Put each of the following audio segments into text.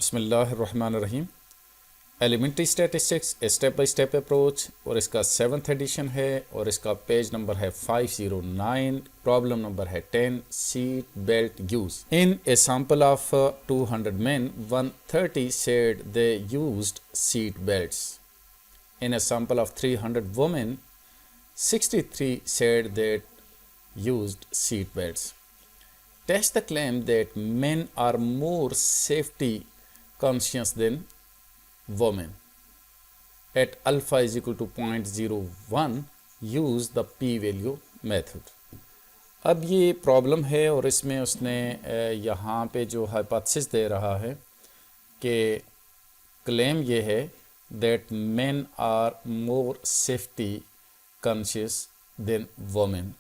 बिस्मिल्लाहिर्रहमानिर्रहीम। Elementary statistics step by step approach और इसका 7th एडिशन है और इसका पेज नंबर है 509। प्रॉब्लम नंबर है 10, seat belt use. In a sample of 200 men 130 said they used seat belts. In a sample of 300 women 63 said they used seat belts. Test the claim that men are more safety conscious than women. At alpha is equal to 0.01, use the p-value method. अब ये problem है और इसमें उसने यहाँ पे जो hypothesis दे रहा है कि क्लेम ये है that men are more safety conscious than women.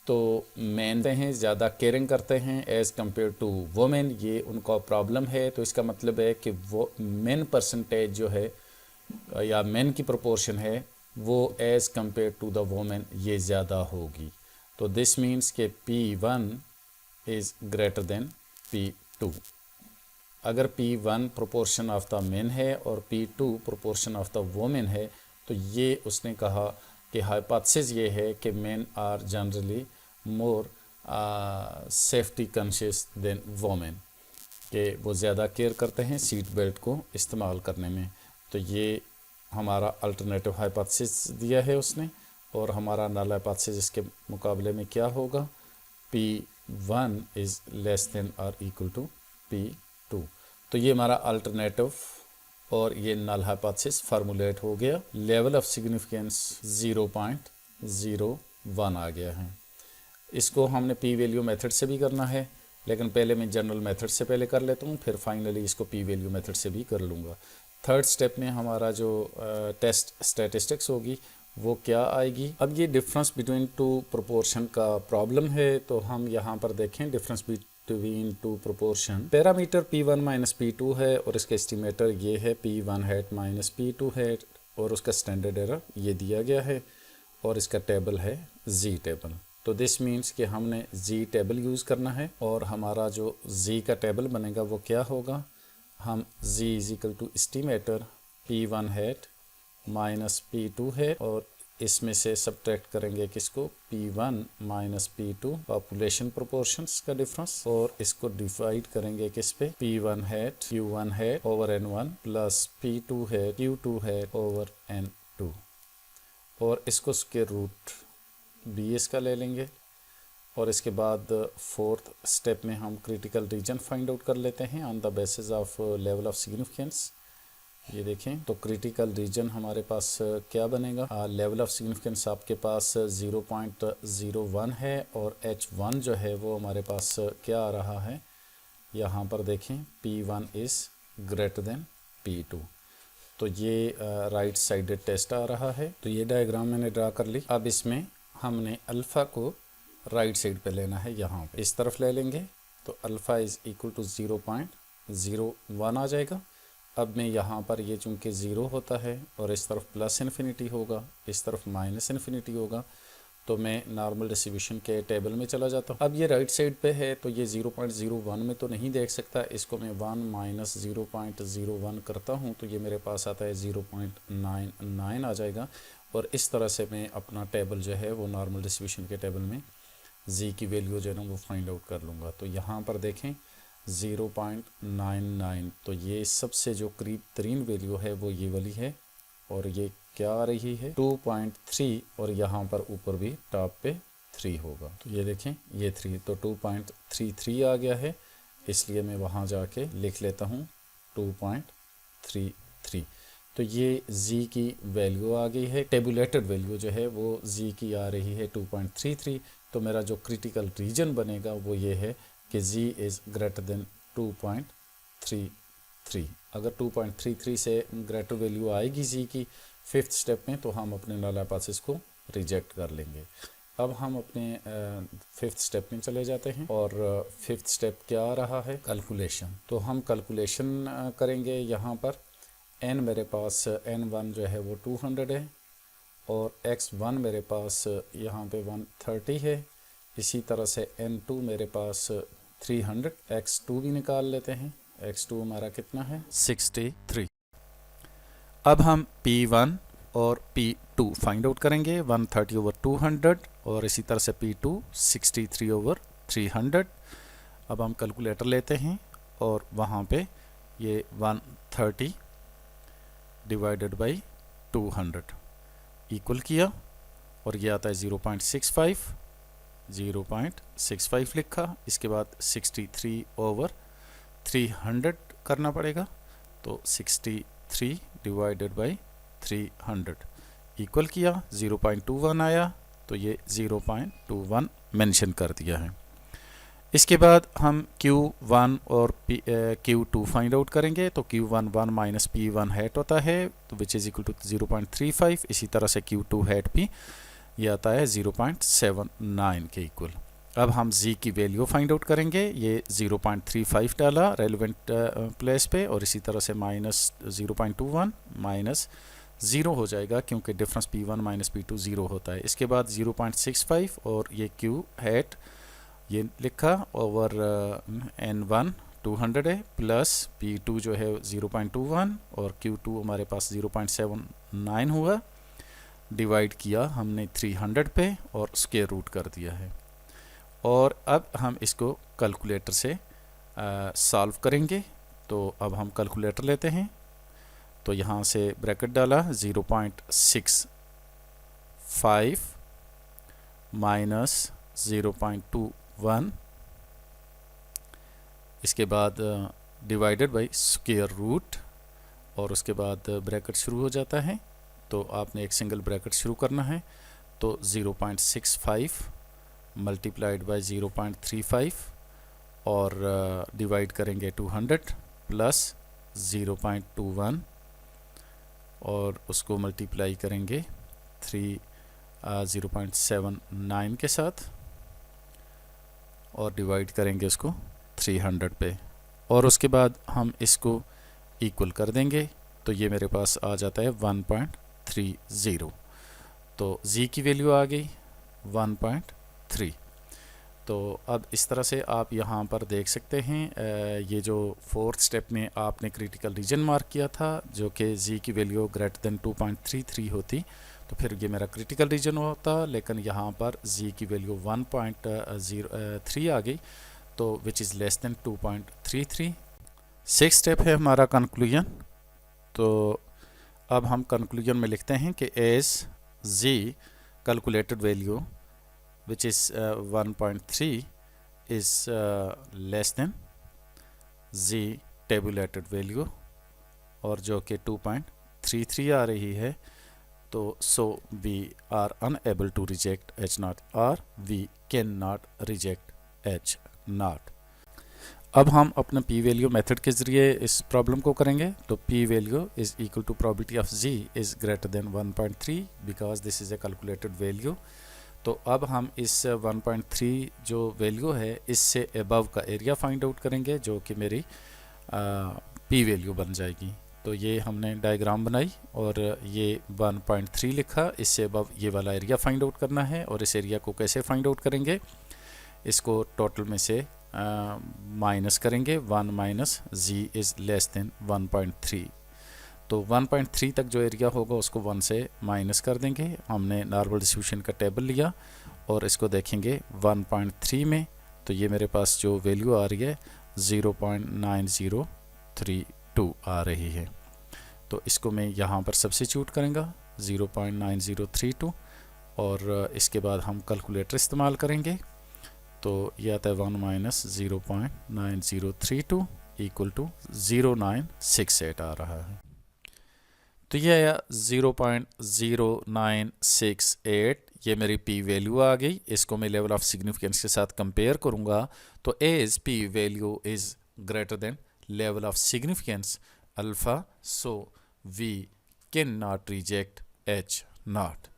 तो मेन हैं ज़्यादा केयरिंग करते हैं एज़ कम्पेयर टू वोमेन, ये उनका प्रॉब्लम है। तो इसका मतलब है कि वो मेन परसेंटेज जो है या मेन की प्रोपोर्शन है वो as compare to the women ये ज़्यादा होगी। तो दिस मीन्स के P1 is greater then P2। अगर P1 proportion of the main है और P2 proportion of the women है तो ये उसने कहा कि हाइपोथेसिस ये है कि men are generally more safety conscious than women, कि वो ज़्यादा केयर करते हैं सीट बेल्ट को इस्तेमाल करने में। तो ये हमारा अल्टरनेटिव हाइपोथेसिस दिया है उसने और हमारा नल हाइपोथेसिस इसके मुकाबले में क्या होगा, P1 इज़ लेस देन और इक्वल टू P2। तो ये हमारा अल्टरनेटिव और ये नल हाइपोथेसिस फार्मूलेट हो गया। लेवल ऑफ सिग्निफिकेंस 0.01 आ गया है। इसको हमने पी वैल्यू मेथड से भी करना है, लेकिन पहले मैं जनरल मेथड से पहले कर लेता हूँ, फिर फाइनली इसको पी वैल्यू मेथड से भी कर लूँगा। थर्ड स्टेप में हमारा जो टेस्ट स्टैटिस्टिक्स होगी वो क्या आएगी। अब ये डिफरेंस बिटवीन टू प्रोपोर्शन का प्रॉब्लम है, तो हम यहाँ पर देखें difference between two proportion. Parameter P1 minus P2 है और इसका एस्टिमेटर ये है P1 hat minus P2 hat और उसका स्टैंडर्ड एरर ये दिया गया है और इसका टेबल है Z टेबल। तो दिस मीन्स कि हमने Z टेबल यूज़ करना है और हमारा जो Z का टेबल बनेगा वो क्या होगा, हम Z is equal to estimator P1 hat minus P2 है और इसमें से सब्ट्रैक्ट करेंगे किसको, P1 minus P2 population proportions का डिफरेंस, और इसको डिवाइड करेंगे किस पे, P1 hat Q1 hat over N1 plus P2 hat Q2 hat over N2 और इसको स्क्वायर रूट BS का ले लेंगे। और इसके बाद फोर्थ स्टेप में हम क्रिटिकल रीजन फाइंड आउट कर लेते हैं on the basis of level of significance. ये देखें तो क्रिटिकल रीजन हमारे पास क्या बनेगा, लेवल ऑफ सिग्निफिकेंस आपके पास 0.01 है और H1 जो है वो हमारे पास क्या आ रहा है, यहाँ पर देखें P1 is greater then P2। तो ये राइट साइडेड टेस्ट आ रहा है। तो ये डायग्राम मैंने ड्रा कर ली। अब इसमें हमने अल्फ़ा को राइट साइड पे लेना है, यहाँ पे इस तरफ ले लेंगे तो अल्फ़ा इज़ इक्वल टू 0.01 आ जाएगा। अब मैं यहाँ पर ये चूँकि ज़ीरो होता है और इस तरफ प्लस इन्फिनिटी होगा, इस तरफ माइनस इन्फिनिटी होगा, तो मैं नॉर्मल डिस्ट्रीब्यूशन के टेबल में चला जाता हूँ। अब ये राइट साइड पे है तो ये 0.01 में तो नहीं देख सकता, इसको मैं 1 माइनस 0.01 करता हूँ तो ये मेरे पास आता है 0.99 आ जाएगा। और इस तरह से मैं अपना टेबल जो है वो नॉर्मल डिस्ट्रीब्यूशन के टेबल में Z की वैल्यू जो है ना वो फाइंड आउट कर लूँगा। तो यहाँ पर देखें 0.99, तो ये सबसे जो करीब तरीन वैल्यू है वो ये वाली है और ये क्या आ रही है 2.3 और यहाँ पर ऊपर भी टॉप पे 3 होगा। तो ये देखें ये 3, तो 2.33 आ गया है, इसलिए मैं वहाँ जाके लिख लेता हूँ 2.33। तो ये Z की वैल्यू आ गई है। टेबुलेटेड वैल्यू जो है वो Z की आ रही है 2.33। तो मेरा जो क्रिटिकल रीजन बनेगा वो ये है कि Z इज़ ग्रेटर देन 2.33। अगर 2.33 से ग्रेटर वैल्यू आएगी Z की फिफ्थ स्टेप में तो हम अपने नल हाइपोथेसिस को रिजेक्ट कर लेंगे। अब हम अपने फिफ्थ स्टेप में चले जाते हैं और फिफ्थ स्टेप क्या आ रहा है, कैलकुलेशन। तो हम कैलकुलेशन करेंगे। यहाँ पर n मेरे पास n1 जो है वो 200 है और x1 मेरे पास यहाँ पे 130 है। इसी तरह से n2 मेरे पास 300, x2 भी निकाल लेते हैं x2 हमारा कितना है 63। अब हम P1 और P2 फाइंड आउट करेंगे, 130/200 और इसी तरह से P2 63/300। अब हम कैलकुलेटर लेते हैं और वहाँ पे ये 130 डिवाइडेड बाई 200 इक्वल किया और ये आता है 0.65 लिखा। इसके बाद 63/300 करना पड़ेगा, तो 63 डिवाइडेड बाई 300 इक्वल किया, 0.21 आया, तो ये 0.21 मेंशन कर दिया है। इसके बाद हम Q1 और Q2 फाइंड आउट करेंगे, तो Q1 1 माइनस P1 हैट होता है, तो विच इज़ इक्वल टू 0.35। इसी तरह से Q2 हैट भी ये आता है 0.79 के इक्वल। अब हम Z की वैल्यू फाइंड आउट करेंगे, ये 0.35 डाला रेलिवेंट प्लेस पे और इसी तरह से माइनस 0.21 माइनस 0 हो जाएगा क्योंकि डिफरेंस P1 माइनस P2 0 होता है। इसके बाद 0.65 और ये Q हैट ये लिखा ओवर N1 200 है प्लस P2 जो है 0.21 और Q2 हमारे पास 0.79 हुआ, डिवाइड किया हमने 300 पे और स्क्वायर रूट कर दिया है। और अब हम इसको कैलकुलेटर से सॉल्व करेंगे, तो अब हम कैलकुलेटर लेते हैं, तो यहाँ से ब्रैकेट डाला 0.65 माइनस 0.21, इसके बाद डिवाइडेड बाई स्क्वायर रूट और उसके बाद ब्रैकेट शुरू हो जाता है, तो आपने एक सिंगल ब्रैकेट शुरू करना है, तो 0.65 मल्टीप्लाइड बाई 0.35 और डिवाइड करेंगे 200 प्लस 0.21 और उसको मल्टीप्लाई करेंगे 0.79 के साथ और डिवाइड करेंगे उसको 300 पे और उसके बाद हम इसको इक्वल कर देंगे, तो ये मेरे पास आ जाता है 1.30। तो Z की वैल्यू आ गई 1.3। तो अब इस तरह से आप यहाँ पर देख सकते हैं, ये जो फोर्थ स्टेप में आपने क्रिटिकल रीजन मार्क किया था जो कि Z की वैल्यू ग्रेटर देन 2.33 होती, तो फिर ये मेरा क्रिटिकल रीजन होता, लेकिन यहाँ पर Z की वैल्यू 1.03 आ गई, तो which is less than 2.33। Six step है हमारा कंक्लूजन। तो अब हम कंक्लूजन में लिखते हैं कि as Z calculated value which is 1.3 is less than Z tabulated value और जो कि 2.33 आ रही है, तो so we are unable to reject H0 or we cannot reject H0। अब हम अपने P वैल्यू मेथड के ज़रिए इस प्रॉब्लम को करेंगे, तो P value is equal to probability of Z is greater than 1.3 because this is a calculated value. तो अब हम इस 1.3 जो वैल्यू है इससे अबव का एरिया फाइंड आउट करेंगे जो कि मेरी P वैल्यू बन जाएगी। तो ये हमने डायग्राम बनाई और ये 1.3 लिखा, इससे अबव ये वाला एरिया फाइंड आउट करना है। और इस एरिया को कैसे फाइंड आउट करेंगे, इसको टोटल में से माइनस करेंगे, 1 minus Z is less than 1.3। तो 1.3 तक जो एरिया होगा उसको 1 से माइनस कर देंगे। हमने नॉर्मल डिस्ट्रीब्यूशन का टेबल लिया और इसको देखेंगे 1.3 में, तो ये मेरे पास जो वैल्यू आ रही है 0.9032 आ रही है। तो इसको मैं यहाँ पर सब्स्टिट्यूट करूँगा 0.9032 और इसके बाद हम कैलकुलेटर इस्तेमाल करेंगे। तो ये आता है 1 माइनस 0.9032 इक्वल टू 0968 आ रहा है। तो ये आया 0.0968, ये मेरी P वैल्यू आ गई। इसको मैं लेवल ऑफ सिग्निफिकेंस के साथ कंपेयर करूँगा, तो as P value is greater than level of significance alpha, so we can not reject H0।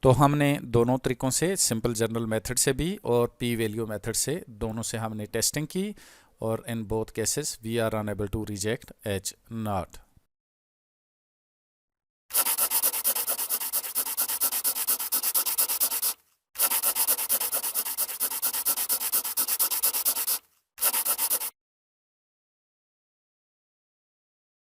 तो हमने दोनों तरीक़ों से, सिंपल जनरल मेथड से भी और P वैल्यू मेथड से, दोनों से हमने टेस्टिंग की और in both cases we are unable to reject H0।